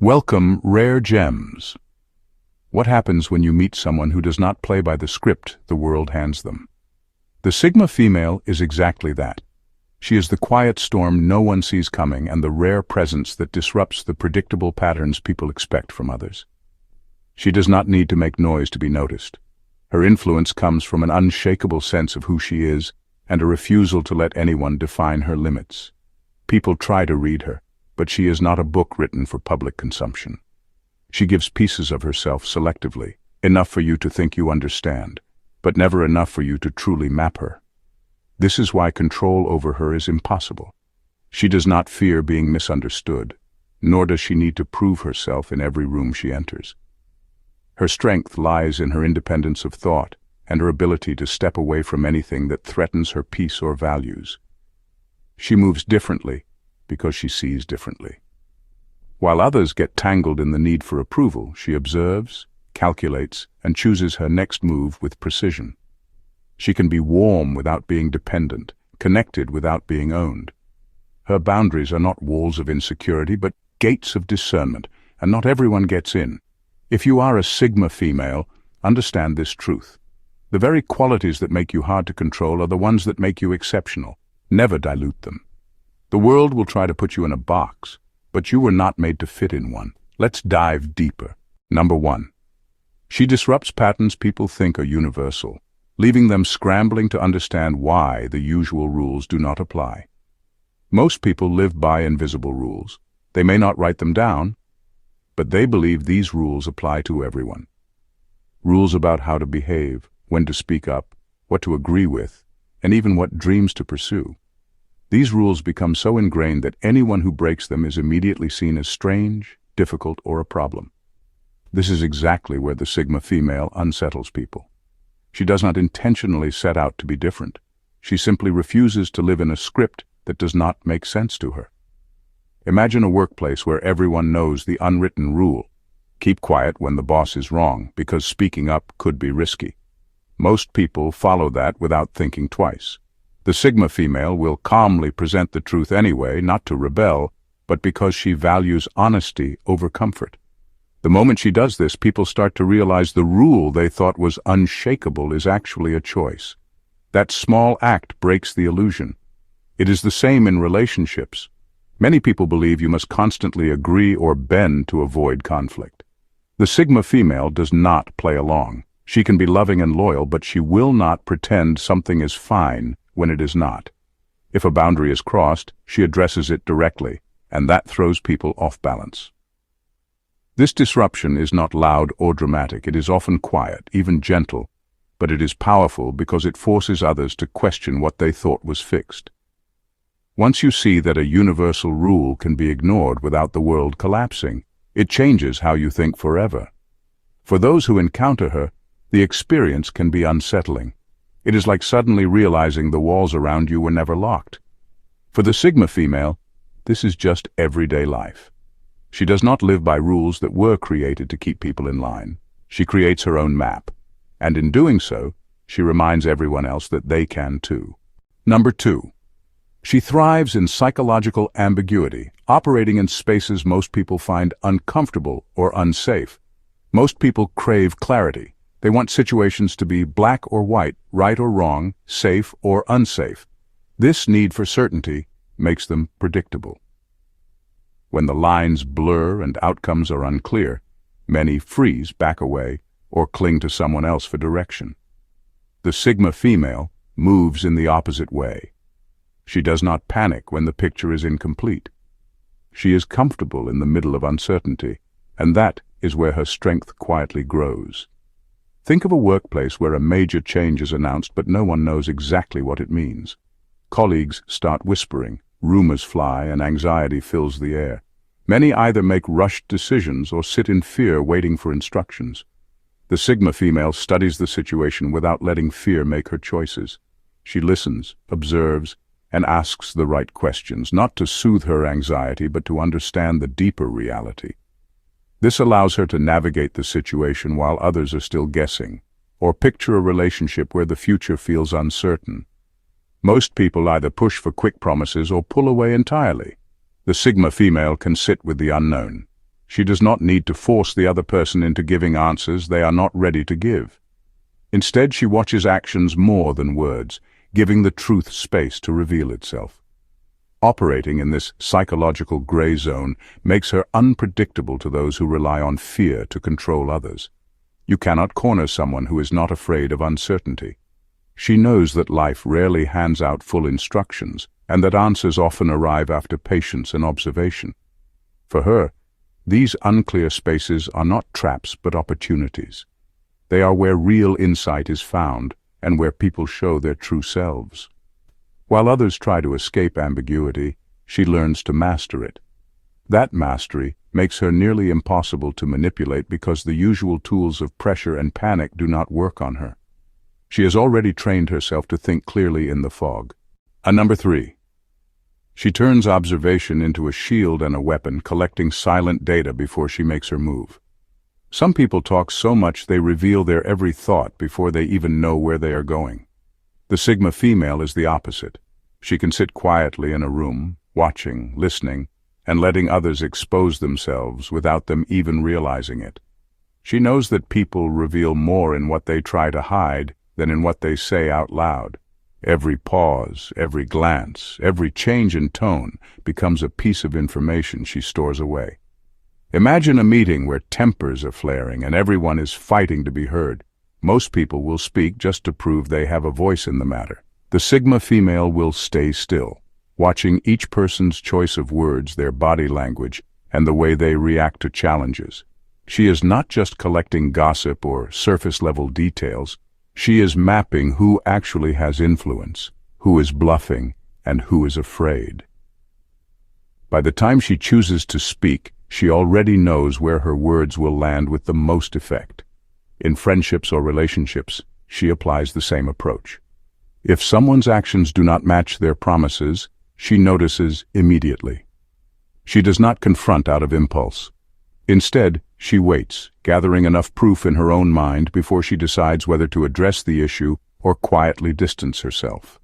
Welcome, rare gems. What happens when you meet someone who does not play by the script the world hands them? The Sigma female is exactly that. She is the quiet storm no one sees coming and the rare presence that disrupts the predictable patterns people expect from others. She does not need to make noise to be noticed. Her influence comes from an unshakable sense of who she is and a refusal to let anyone define her limits. People try to read her, but she is not a book written for public consumption. She gives pieces of herself selectively, enough for you to think you understand, but never enough for you to truly map her. This is why control over her is impossible. She does not fear being misunderstood, nor does she need to prove herself in every room she enters. Her strength lies in her independence of thought and her ability to step away from anything that threatens her peace or values. She moves differently because she sees differently. While others get tangled in the need for approval, she observes, calculates, and chooses her next move with precision. She can be warm without being dependent, connected without being owned. Her boundaries are not walls of insecurity, but gates of discernment, and not everyone gets in. If you are a Sigma female, understand this truth. The very qualities that make you hard to control are the ones that make you exceptional. Never dilute them. The world will try to put you in a box, but you were not made to fit in one. Let's dive deeper. Number 1. She disrupts patterns people think are universal, leaving them scrambling to understand why the usual rules do not apply. Most people live by invisible rules. They may not write them down, but they believe these rules apply to everyone. Rules about how to behave, when to speak up, what to agree with, and even what dreams to pursue. These rules become so ingrained that anyone who breaks them is immediately seen as strange, difficult, or a problem. This is exactly where the Sigma female unsettles people. She does not intentionally set out to be different. She simply refuses to live in a script that does not make sense to her. Imagine a workplace where everyone knows the unwritten rule: keep quiet when the boss is wrong, because speaking up could be risky. Most people follow that without thinking twice. The Sigma female will calmly present the truth anyway, not to rebel, but because she values honesty over comfort. The moment she does this, people start to realize the rule they thought was unshakable is actually a choice. That small act breaks the illusion. It is the same in relationships. Many people believe you must constantly agree or bend to avoid conflict. The Sigma female does not play along. She can be loving and loyal, but she will not pretend something is fine when it is not. If a boundary is crossed, she addresses it directly, and that throws people off balance. This disruption is not loud or dramatic. It is often quiet, even gentle, but it is powerful because it forces others to question what they thought was fixed. Once you see that a universal rule can be ignored without the world collapsing, it changes how you think forever. For those who encounter her, the experience can be unsettling. It is like suddenly realizing the walls around you were never locked. For the Sigma female, this is just everyday life. She does not live by rules that were created to keep people in line. She creates her own map, and in doing so, she reminds everyone else that they can too. Number 2. She thrives in psychological ambiguity, operating in spaces most people find uncomfortable or unsafe. Most people crave clarity. They want situations to be black or white, right or wrong, safe or unsafe. This need for certainty makes them predictable. When the lines blur and outcomes are unclear, many freeze, back away, or cling to someone else for direction. The Sigma female moves in the opposite way. She does not panic when the picture is incomplete. She is comfortable in the middle of uncertainty, and that is where her strength quietly grows. Think of a workplace where a major change is announced but no one knows exactly what it means. Colleagues start whispering, rumors fly, and anxiety fills the air. Many either make rushed decisions or sit in fear waiting for instructions. The Sigma female studies the situation without letting fear make her choices. She listens, observes, and asks the right questions, not to soothe her anxiety but to understand the deeper reality. This allows her to navigate the situation while others are still guessing, or picture a relationship where the future feels uncertain. Most people either push for quick promises or pull away entirely. The Sigma female can sit with the unknown. She does not need to force the other person into giving answers they are not ready to give. Instead, she watches actions more than words, giving the truth space to reveal itself. Operating in this psychological gray zone makes her unpredictable to those who rely on fear to control others. You cannot corner someone who is not afraid of uncertainty. She knows that life rarely hands out full instructions, and that answers often arrive after patience and observation. For her, these unclear spaces are not traps but opportunities. They are where real insight is found, and where people show their true selves. While others try to escape ambiguity, she learns to master it. That mastery makes her nearly impossible to manipulate because the usual tools of pressure and panic do not work on her. She has already trained herself to think clearly in the fog. Number 3. She turns observation into a shield and a weapon, collecting silent data before she makes her move. Some people talk so much they reveal their every thought before they even know where they are going. The Sigma female is the opposite. She can sit quietly in a room, watching, listening, and letting others expose themselves without them even realizing it. She knows that people reveal more in what they try to hide than in what they say out loud. Every pause, every glance, every change in tone becomes a piece of information she stores away. Imagine a meeting where tempers are flaring and everyone is fighting to be heard. Most people will speak just to prove they have a voice in the matter. The Sigma female will stay still, watching each person's choice of words, their body language, and the way they react to challenges. She is not just collecting gossip or surface-level details. She is mapping who actually has influence, who is bluffing, and who is afraid. By the time she chooses to speak, she already knows where her words will land with the most effect. In friendships or relationships, she applies the same approach. If someone's actions do not match their promises, she notices immediately. She does not confront out of impulse. Instead, she waits, gathering enough proof in her own mind before she decides whether to address the issue or quietly distance herself.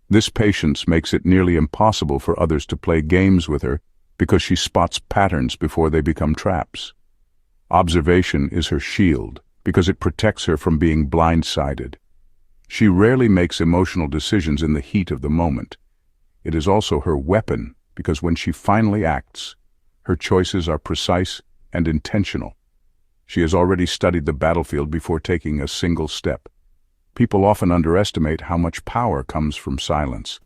This patience makes it nearly impossible for others to play games with her because she spots patterns before they become traps. Observation is her shield because it protects her from being blindsided. She rarely makes emotional decisions in the heat of the moment. It is also her weapon because when she finally acts, her choices are precise and intentional. She has already studied the battlefield before taking a single step. People often underestimate how much power comes from silence.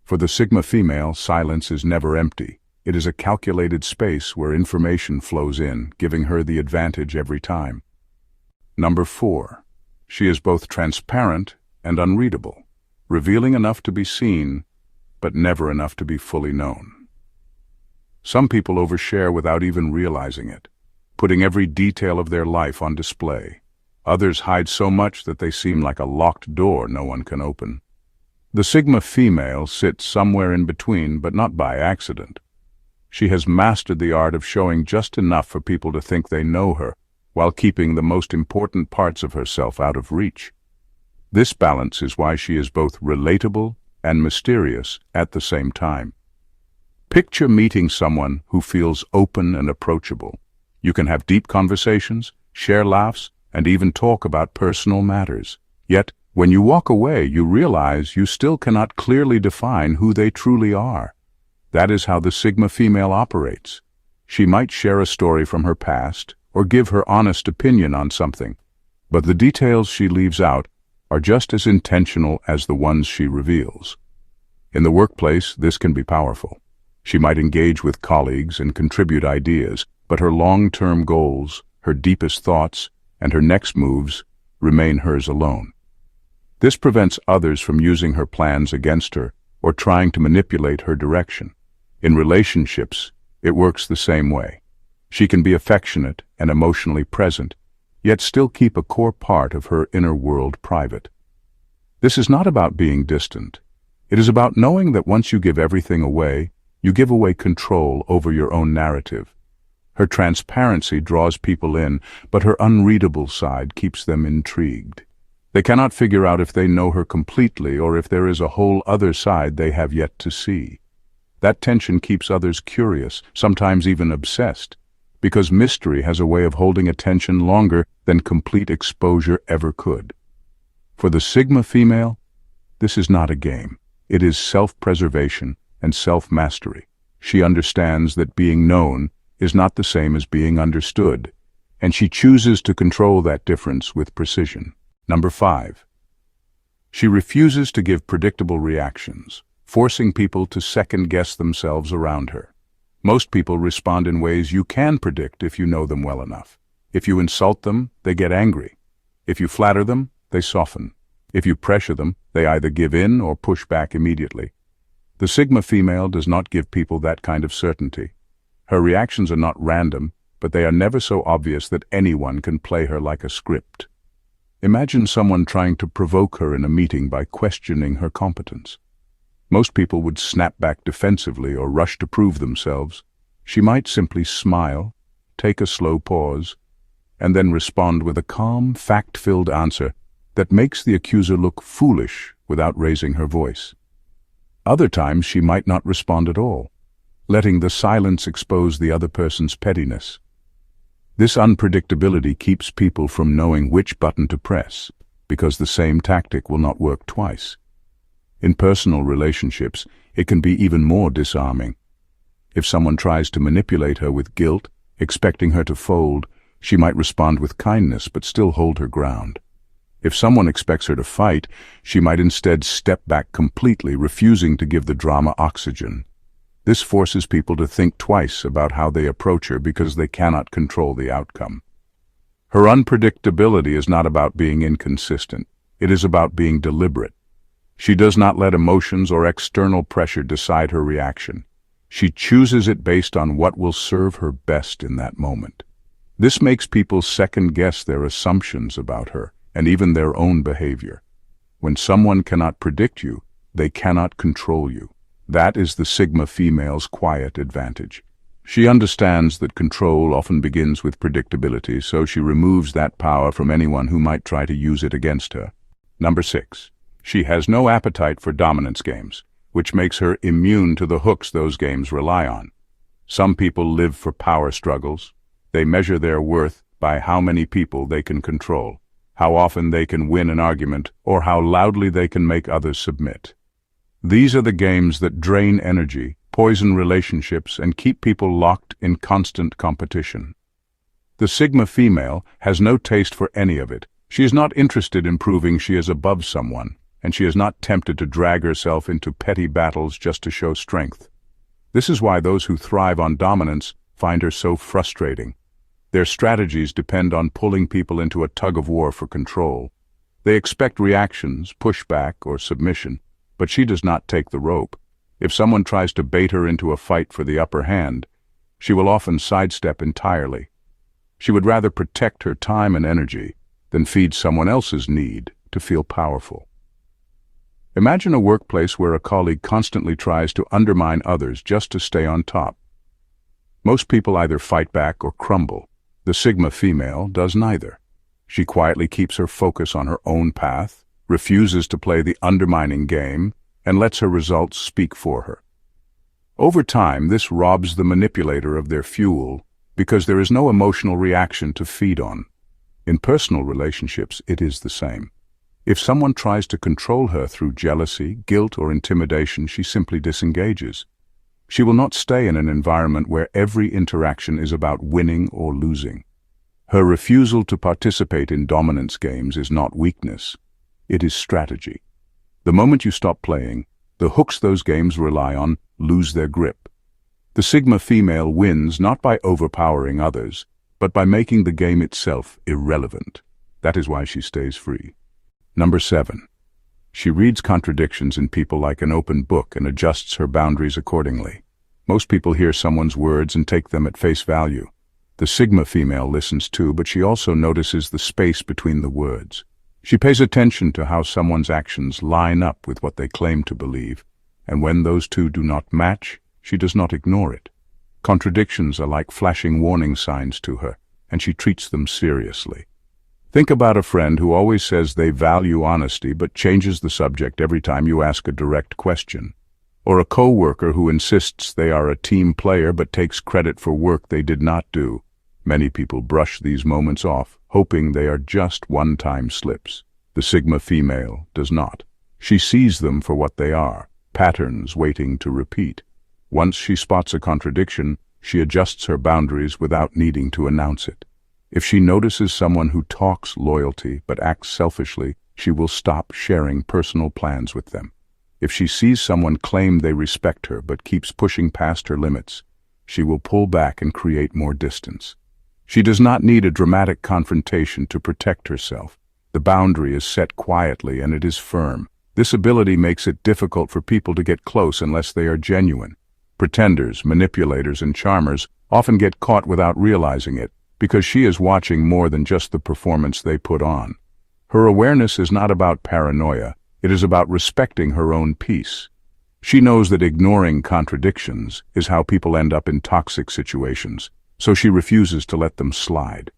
For the Sigma female, silence is never empty. It is a calculated space where information flows in, giving her the advantage every time. Number 4. She is both transparent and unreadable, revealing enough to be seen, but never enough to be fully known. Some people overshare without even realizing it, putting every detail of their life on display. Others hide so much that they seem like a locked door no one can open. The Sigma female sits somewhere in between, but not by accident. She has mastered the art of showing just enough for people to think they know her, while keeping the most important parts of herself out of reach. This balance is why she is both relatable and mysterious at the same time. Picture meeting someone who feels open and approachable. You can have deep conversations, share laughs, and even talk about personal matters. Yet, when you walk away, you realize you still cannot clearly define who they truly are. That is how the Sigma female operates. She might share a story from her past or give her honest opinion on something, but the details she leaves out are just as intentional as the ones she reveals. In the workplace, this can be powerful. She might engage with colleagues and contribute ideas, but her long-term goals, her deepest thoughts, and her next moves remain hers alone. This prevents others from using her plans against her or trying to manipulate her direction. In relationships, it works the same way. She can be affectionate and emotionally present, yet still keep a core part of her inner world private. This is not about being distant. It is about knowing that once you give everything away, you give away control over your own narrative. Her transparency draws people in, but her unreadable side keeps them intrigued. They cannot figure out if they know her completely or if there is a whole other side they have yet to see. That tension keeps others curious, sometimes even obsessed. because mystery has a way of holding attention longer than complete exposure ever could. For the Sigma female, this is not a game. It is self-preservation and self-mastery. She understands that being known is not the same as being understood, and she chooses to control that difference with precision. Number 5. She refuses to give predictable reactions, forcing people to second-guess themselves around her. Most people respond in ways you can predict if you know them well enough. If you insult them, they get angry. If you flatter them, they soften. If you pressure them, they either give in or push back immediately. The Sigma female does not give people that kind of certainty. Her reactions are not random, but they are never so obvious that anyone can play her like a script. Imagine someone trying to provoke her in a meeting by questioning her competence. Most people would snap back defensively or rush to prove themselves. She might simply smile, take a slow pause, and then respond with a calm, fact-filled answer that makes the accuser look foolish without raising her voice. Other times she might not respond at all, letting the silence expose the other person's pettiness. This unpredictability keeps people from knowing which button to press, because the same tactic will not work twice. In personal relationships, it can be even more disarming. If someone tries to manipulate her with guilt, expecting her to fold, she might respond with kindness but still hold her ground. If someone expects her to fight, she might instead step back completely, refusing to give the drama oxygen. This forces people to think twice about how they approach her because they cannot control the outcome. Her unpredictability is not about being inconsistent. It is about being deliberate. She does not let emotions or external pressure decide her reaction. She chooses it based on what will serve her best in that moment. This makes people second-guess their assumptions about her and even their own behavior. When someone cannot predict you, they cannot control you. That is the Sigma female's quiet advantage. She understands that control often begins with predictability, so she removes that power from anyone who might try to use it against her. Number 6. She has no appetite for dominance games, which makes her immune to the hooks those games rely on. Some people live for power struggles. They measure their worth by how many people they can control, how often they can win an argument, or how loudly they can make others submit. These are the games that drain energy, poison relationships, and keep people locked in constant competition. The Sigma female has no taste for any of it. She is not interested in proving she is above someone, and she is not tempted to drag herself into petty battles just to show strength. This is why those who thrive on dominance find her so frustrating. Their strategies depend on pulling people into a tug-of-war for control. They expect reactions, pushback, or submission, but she does not take the rope. If someone tries to bait her into a fight for the upper hand, she will often sidestep entirely. She would rather protect her time and energy than feed someone else's need to feel powerful. Imagine a workplace where a colleague constantly tries to undermine others just to stay on top. Most people either fight back or crumble. The Sigma female does neither. She quietly keeps her focus on her own path, refuses to play the undermining game, and lets her results speak for her. Over time, this robs the manipulator of their fuel because there is no emotional reaction to feed on. In personal relationships, it is the same. If someone tries to control her through jealousy, guilt, or intimidation, she simply disengages. She will not stay in an environment where every interaction is about winning or losing. Her refusal to participate in dominance games is not weakness. It is strategy. The moment you stop playing, the hooks those games rely on lose their grip. The Sigma female wins not by overpowering others, but by making the game itself irrelevant. That is why she stays free. Number 7. She reads contradictions in people like an open book and adjusts her boundaries accordingly. Most people hear someone's words and take them at face value. The Sigma female listens too, but she also notices the space between the words. She pays attention to how someone's actions line up with what they claim to believe, and when those two do not match, she does not ignore it. Contradictions are like flashing warning signs to her, and she treats them seriously. Think about a friend who always says they value honesty but changes the subject every time you ask a direct question. Or a co-worker who insists they are a team player but takes credit for work they did not do. Many people brush these moments off, hoping they are just one-time slips. The Sigma female does not. She sees them for what they are, patterns waiting to repeat. Once she spots a contradiction, she adjusts her boundaries without needing to announce it. If she notices someone who talks loyalty but acts selfishly, she will stop sharing personal plans with them. If she sees someone claim they respect her but keeps pushing past her limits, she will pull back and create more distance. She does not need a dramatic confrontation to protect herself. The boundary is set quietly and it is firm. This ability makes it difficult for people to get close unless they are genuine. Pretenders, manipulators, and charmers often get caught without realizing it, because she is watching more than just the performance they put on. Her awareness is not about paranoia, it is about respecting her own peace. She knows that ignoring contradictions is how people end up in toxic situations, so she refuses to let them slide.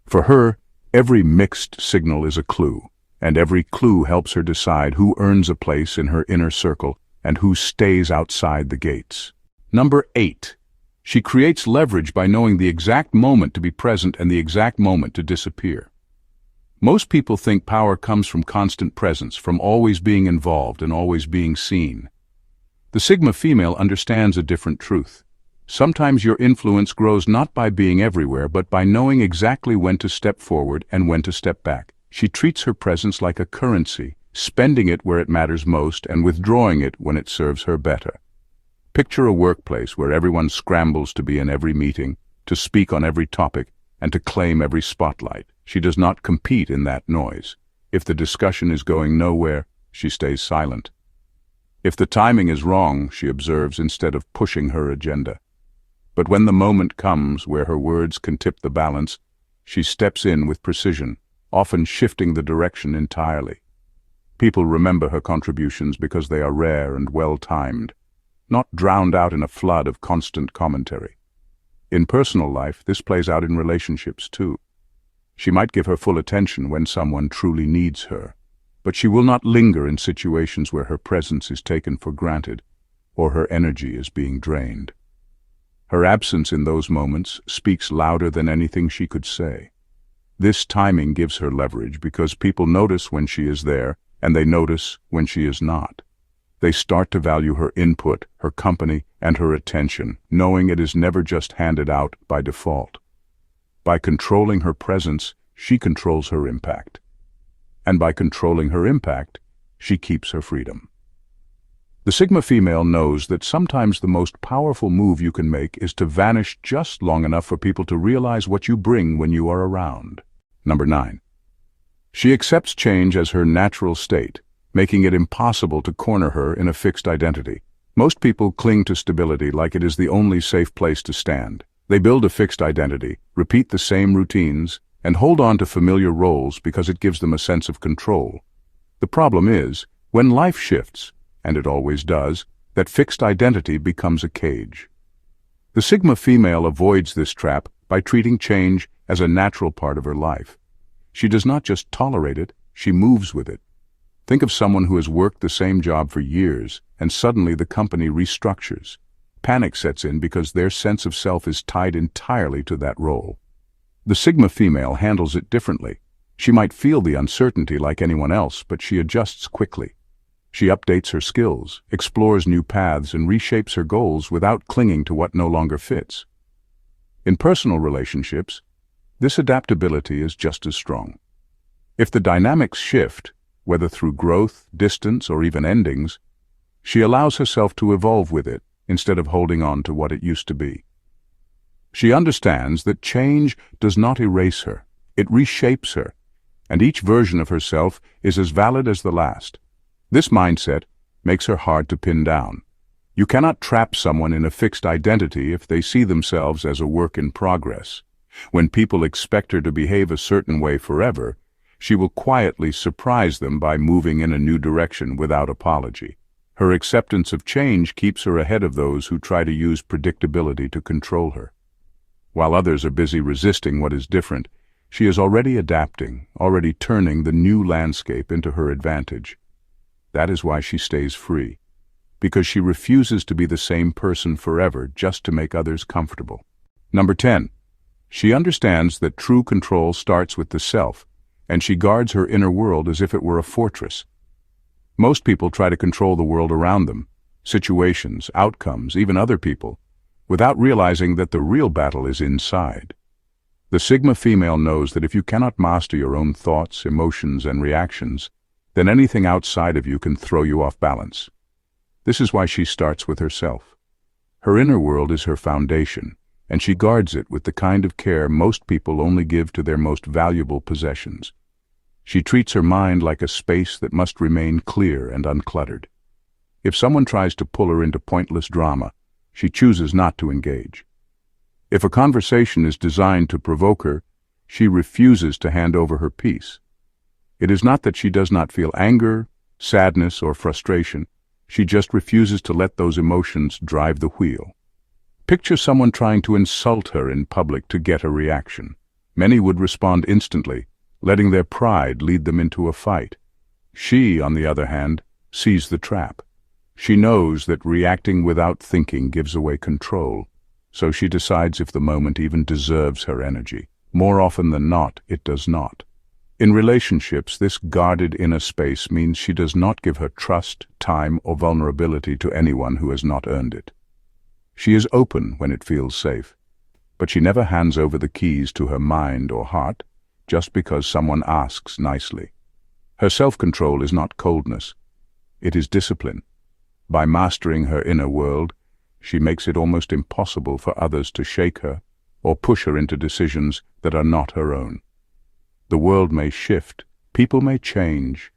For her, every mixed signal is a clue, and every clue helps her decide who earns a place in her inner circle and who stays outside the gates. Number 8. She creates leverage by knowing the exact moment to be present and the exact moment to disappear. Most people think power comes from constant presence, from always being involved and always being seen. The Sigma female understands a different truth. Sometimes your influence grows not by being everywhere, but by knowing exactly when to step forward and when to step back. She treats her presence like a currency, spending it where it matters most and withdrawing it when it serves her better. Picture a workplace where everyone scrambles to be in every meeting, to speak on every topic, and to claim every spotlight. She does not compete in that noise. If the discussion is going nowhere, she stays silent. If the timing is wrong, she observes instead of pushing her agenda. But when the moment comes where her words can tip the balance, she steps in with precision, often shifting the direction entirely. People remember her contributions because they are rare and well-timed, not drowned out in a flood of constant commentary. In personal life, this plays out in relationships too. She might give her full attention when someone truly needs her, but she will not linger in situations where her presence is taken for granted or her energy is being drained. Her absence in those moments speaks louder than anything she could say. This timing gives her leverage because people notice when she is there and they notice when she is not. They start to value her input, her company, and her attention, knowing it is never just handed out by default. By controlling her presence, she controls her impact. And by controlling her impact, she keeps her freedom. The Sigma female knows that sometimes the most powerful move you can make is to vanish just long enough for people to realize what you bring when you are around. Number 9. She accepts change as her natural state, making it impossible to corner her in a fixed identity. Most people cling to stability like it is the only safe place to stand. They build a fixed identity, repeat the same routines, and hold on to familiar roles because it gives them a sense of control. The problem is, when life shifts, and it always does, that fixed identity becomes a cage. The Sigma female avoids this trap by treating change as a natural part of her life. She does not just tolerate it, she moves with it. Think of someone who has worked the same job for years, and suddenly the company restructures. Panic sets in because their sense of self is tied entirely to that role. The Sigma female handles it differently. She might feel the uncertainty like anyone else, but she adjusts quickly. She updates her skills, explores new paths, and reshapes her goals without clinging to what no longer fits. In personal relationships, this adaptability is just as strong. If the dynamics shift, whether through growth, distance, or even endings, she allows herself to evolve with it instead of holding on to what it used to be. She understands that change does not erase her, it reshapes her, and each version of herself is as valid as the last. This mindset makes her hard to pin down. You cannot trap someone in a fixed identity if they see themselves as a work in progress. When people expect her to behave a certain way forever, she will quietly surprise them by moving in a new direction without apology. Her acceptance of change keeps her ahead of those who try to use predictability to control her. While others are busy resisting what is different, she is already adapting, already turning the new landscape into her advantage. That is why she stays free, because she refuses to be the same person forever just to make others comfortable. Number 10. She understands that true control starts with the self, and she guards her inner world as if it were a fortress. Most people try to control the world around them, situations, outcomes, even other people, without realizing that the real battle is inside. The Sigma female knows that if you cannot master your own thoughts, emotions, and reactions, then anything outside of you can throw you off balance. This is why she starts with herself. Her inner world is her foundation, and she guards it with the kind of care most people only give to their most valuable possessions. She treats her mind like a space that must remain clear and uncluttered. If someone tries to pull her into pointless drama, she chooses not to engage. If a conversation is designed to provoke her, she refuses to hand over her peace. It is not that she does not feel anger, sadness, or frustration. She just refuses to let those emotions drive the wheel. Picture someone trying to insult her in public to get a reaction. Many would respond instantly, letting their pride lead them into a fight. She, on the other hand, sees the trap. She knows that reacting without thinking gives away control, so she decides if the moment even deserves her energy. More often than not, it does not. In relationships, this guarded inner space means she does not give her trust, time, or vulnerability to anyone who has not earned it. She is open when it feels safe, but she never hands over the keys to her mind or heart just because someone asks nicely. Her self-control is not coldness. It is discipline. By mastering her inner world, she makes it almost impossible for others to shake her or push her into decisions that are not her own. The world may shift, people may change,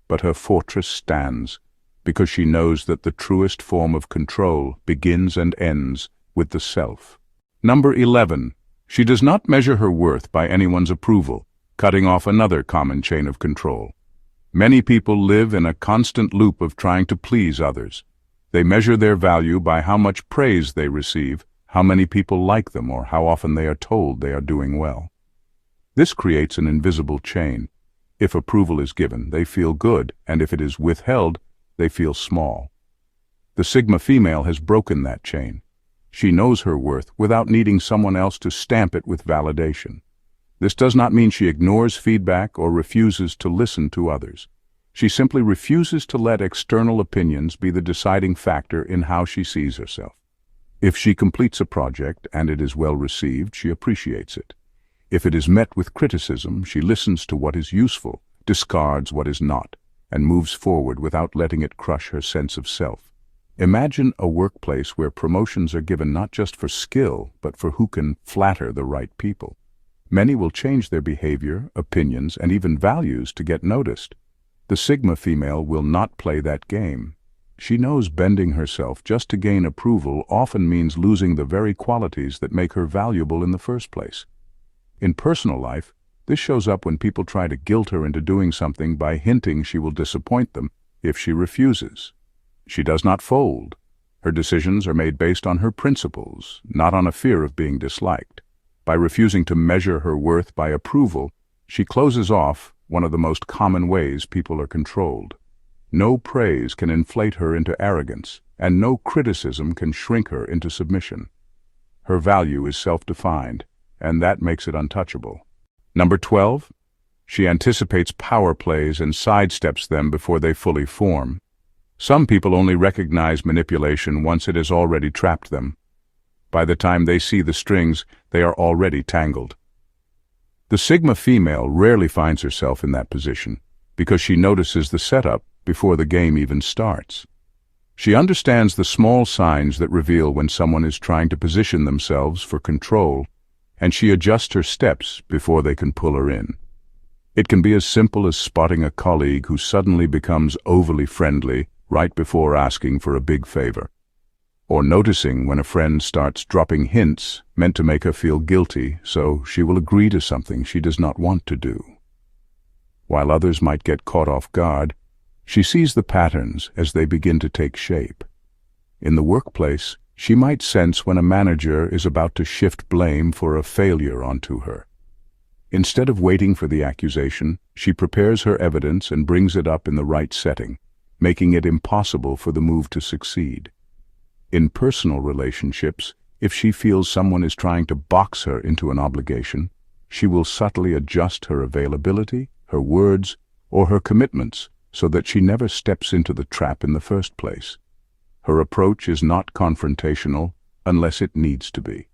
but her fortress stands because she knows that the truest form of control begins and ends with the self. Number 11. She does not measure her worth by anyone's approval, cutting off another common chain of control. Many people live in a constant loop of trying to please others. They measure their value by how much praise they receive, how many people like them, or how often they are told they are doing well. This creates an invisible chain. If approval is given, they feel good, and if it is withheld, they feel small. The Sigma female has broken that chain. She knows her worth without needing someone else to stamp it with validation. This does not mean she ignores feedback or refuses to listen to others. She simply refuses to let external opinions be the deciding factor in how she sees herself. If she completes a project and it is well received, she appreciates it. If it is met with criticism, she listens to what is useful, discards what is not, and moves forward without letting it crush her sense of self. Imagine a workplace where promotions are given not just for skill, but for who can flatter the right people. Many will change their behavior, opinions, and even values to get noticed. The Sigma female will not play that game. She knows bending herself just to gain approval often means losing the very qualities that make her valuable in the first place. In personal life, this shows up when people try to guilt her into doing something by hinting she will disappoint them if she refuses. She does not fold. Her decisions are made based on her principles, not on a fear of being disliked. By refusing to measure her worth by approval, she closes off one of the most common ways people are controlled. No praise can inflate her into arrogance, and no criticism can shrink her into submission. Her value is self-defined, and that makes it untouchable. Number 12. She anticipates power plays and sidesteps them before they fully form. Some people only recognize manipulation once it has already trapped them. By the time they see the strings, they are already tangled. The Sigma female rarely finds herself in that position because she notices the setup before the game even starts. She understands the small signs that reveal when someone is trying to position themselves for control, and she adjusts her steps before they can pull her in. It can be as simple as spotting a colleague who suddenly becomes overly friendly right before asking for a big favor, or noticing when a friend starts dropping hints meant to make her feel guilty, so she will agree to something she does not want to do. While others might get caught off guard, she sees the patterns as they begin to take shape. In the workplace, she might sense when a manager is about to shift blame for a failure onto her. Instead of waiting for the accusation, she prepares her evidence and brings it up in the right setting, making it impossible for the move to succeed. In personal relationships, If she feels someone is trying to box her into an obligation, she will subtly adjust her availability, her words, or her commitments so that she never steps into the trap in the first place. Her approach is not confrontational unless it needs to be.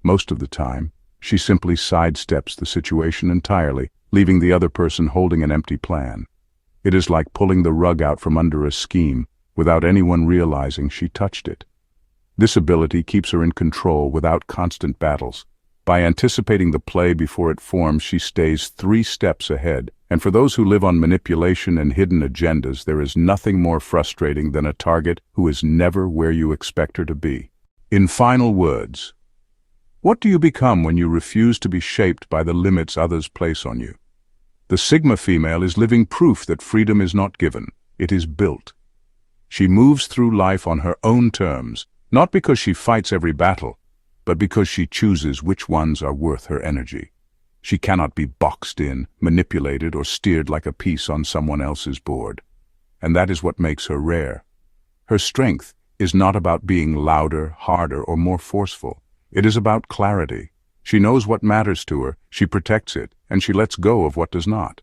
Most of the time, she simply sidesteps the situation entirely, leaving the other person holding an empty plan. It is like pulling the rug out from under a scheme without anyone realizing she touched it. This ability keeps her in control without constant battles. By anticipating the play before it forms, she stays 3 steps ahead. And for those who live on manipulation and hidden agendas, there is nothing more frustrating than a target who is never where you expect her to be. In final words, what do you become when you refuse to be shaped by the limits others place on you? The Sigma female is living proof that freedom is not given, it is built. She moves through life on her own terms, not because she fights every battle, but because she chooses which ones are worth her energy. She cannot be boxed in, manipulated, or steered like a piece on someone else's board. And that is what makes her rare. Her strength is not about being louder, harder, or more forceful. It is about clarity. She knows what matters to her, she protects it, and she lets go of what does not.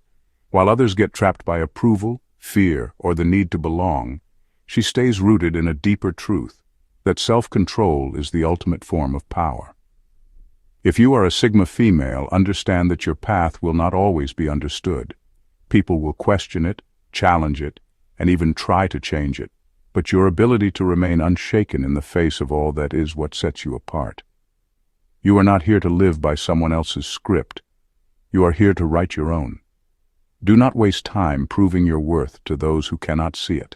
While others get trapped by approval, fear, or the need to belong, she stays rooted in a deeper truth, that self-control is the ultimate form of power. If you are a Sigma female, understand that your path will not always be understood. People will question it, challenge it, and even try to change it. But your ability to remain unshaken in the face of all that is what sets you apart. You are not here to live by someone else's script. You are here to write your own. Do not waste time proving your worth to those who cannot see it.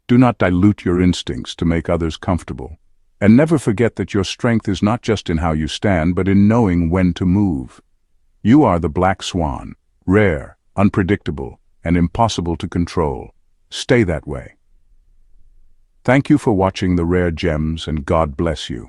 Do not dilute your instincts to make others comfortable. And never forget that your strength is not just in how you stand, but in knowing when to move. You are the Black Swan, rare, unpredictable, and impossible to control. Stay that way. Thank you for watching The Rare Gems, and God bless you.